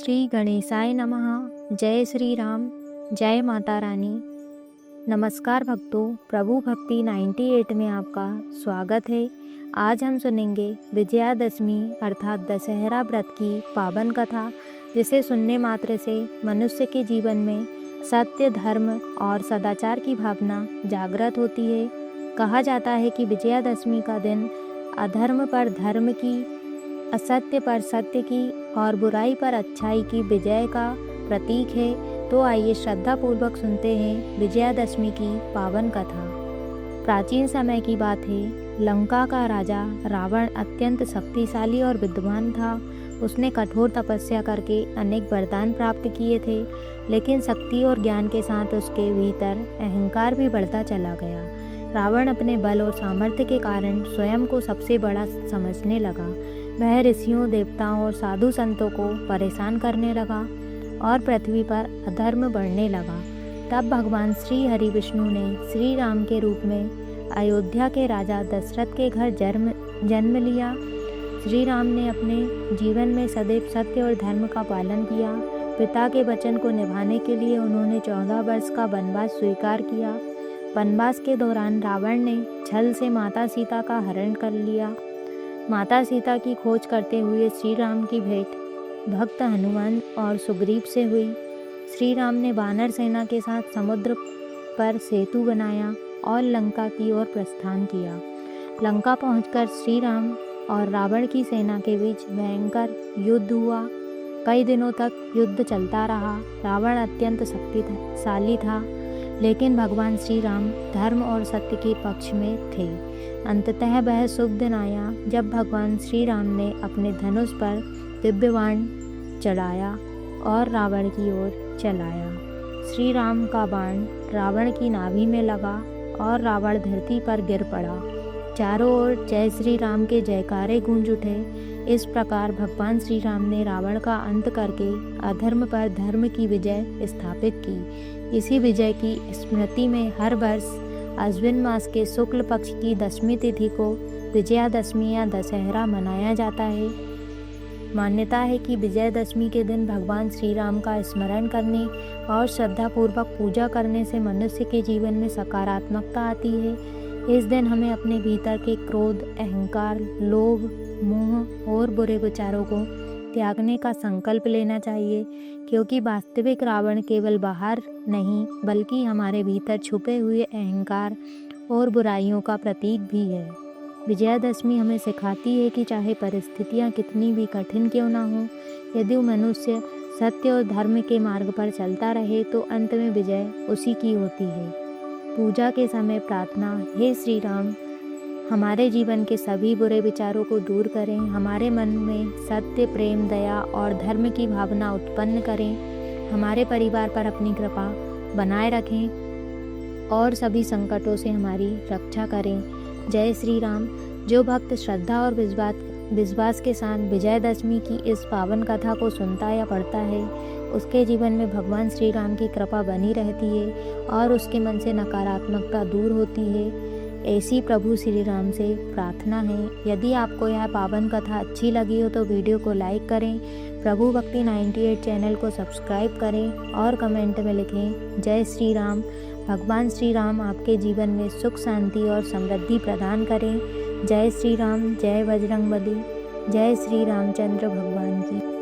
श्री गणेशाय नमः। जय श्री राम, जय माता रानी। नमस्कार भक्तों, प्रभु भक्ति 98 में आपका स्वागत है। आज हम सुनेंगे विजयादशमी अर्थात दशहरा व्रत की पावन कथा, जिसे सुनने मात्र से मनुष्य के जीवन में सत्य, धर्म और सदाचार की भावना जागृत होती है। कहा जाता है कि विजयादशमी का दिन अधर्म पर धर्म की, असत्य पर सत्य की और बुराई पर अच्छाई की विजय का प्रतीक है। तो आइए श्रद्धापूर्वक सुनते हैं विजयादशमी की पावन कथा। प्राचीन समय की बात है। लंका का राजा रावण अत्यंत शक्तिशाली और विद्वान था। उसने कठोर तपस्या करके अनेक वरदान प्राप्त किए थे, लेकिन शक्ति और ज्ञान के साथ उसके भीतर अहंकार भी बढ़ता चला गया। रावण अपने बल और सामर्थ्य के कारण स्वयं को सबसे बड़ा समझने लगा। वह ऋषियों, देवताओं और साधु संतों को परेशान करने लगा और पृथ्वी पर अधर्म बढ़ने लगा। तब भगवान श्री हरि विष्णु ने श्री राम के रूप में अयोध्या के राजा दशरथ के घर जन्म लिया। श्री राम ने अपने जीवन में सदैव सत्य और धर्म का पालन किया। पिता के वचन को निभाने के लिए उन्होंने 14 वर्ष का वनवास स्वीकार किया। वनवास के दौरान रावण ने छल से माता सीता का हरण कर लिया। माता सीता की खोज करते हुए श्री राम की भेंट भक्त हनुमान और सुग्रीव से हुई। श्री राम ने वानर सेना के साथ समुद्र पर सेतु बनाया और लंका की ओर प्रस्थान किया। लंका पहुंचकर श्री राम और रावण की सेना के बीच भयंकर युद्ध हुआ। कई दिनों तक युद्ध चलता रहा। रावण अत्यंत शक्तिशाली था, लेकिन भगवान श्री राम धर्म और सत्य के पक्ष में थे। अंततः वह शुभ दिन आया जब भगवान श्री राम ने अपने धनुष पर दिव्य बाण चढ़ाया और रावण की ओर चलाया। श्री राम का बाण रावण की नाभि में लगा और रावण धरती पर गिर पड़ा। चारों ओर जय श्री राम के जयकारे गूंज उठे। इस प्रकार भगवान श्री राम ने रावण का अंत करके अधर्म पर धर्म की विजय स्थापित की। इसी विजय की स्मृति में हर वर्ष अश्विन मास के शुक्ल पक्ष की 10वीं तिथि को विजयादशमी या दशहरा मनाया जाता है। मान्यता है कि विजयादशमी के दिन भगवान श्री राम का स्मरण करने और श्रद्धापूर्वक पूजा करने से मनुष्य के जीवन में सकारात्मकता आती है। इस दिन हमें अपने भीतर के क्रोध, अहंकार, लोभ, मोह और बुरे विचारों को त्यागने का संकल्प लेना चाहिए, क्योंकि वास्तविक रावण केवल बाहर नहीं बल्कि हमारे भीतर छुपे हुए अहंकार और बुराइयों का प्रतीक भी है। विजयादशमी हमें सिखाती है कि चाहे परिस्थितियाँ कितनी भी कठिन क्यों ना हो, यदि मनुष्य सत्य और धर्म के मार्ग पर चलता रहे तो अंत में विजय उसी की होती है। पूजा के समय प्रार्थना, हे श्री राम, हमारे जीवन के सभी बुरे विचारों को दूर करें, हमारे मन में सत्य, प्रेम, दया और धर्म की भावना उत्पन्न करें, हमारे परिवार पर अपनी कृपा बनाए रखें और सभी संकटों से हमारी रक्षा करें। जय श्री राम। जो भक्त श्रद्धा और विश्वास के साथ विजयादशमी की इस पावन कथा को सुनता या पढ़ता है, उसके जीवन में भगवान श्री राम की कृपा बनी रहती है और उसके मन से नकारात्मकता दूर होती है। ऐसी प्रभु श्री राम से प्रार्थना है। यदि आपको यह पावन कथा अच्छी लगी हो तो वीडियो को लाइक करें, प्रभु भक्ति 98 चैनल को सब्सक्राइब करें और कमेंट में लिखें जय श्री राम। भगवान श्री राम आपके जीवन में सुख, शांति और समृद्धि प्रदान करें। जय श्री राम, जय बजरंगबली, जय श्री रामचंद्र भगवान की।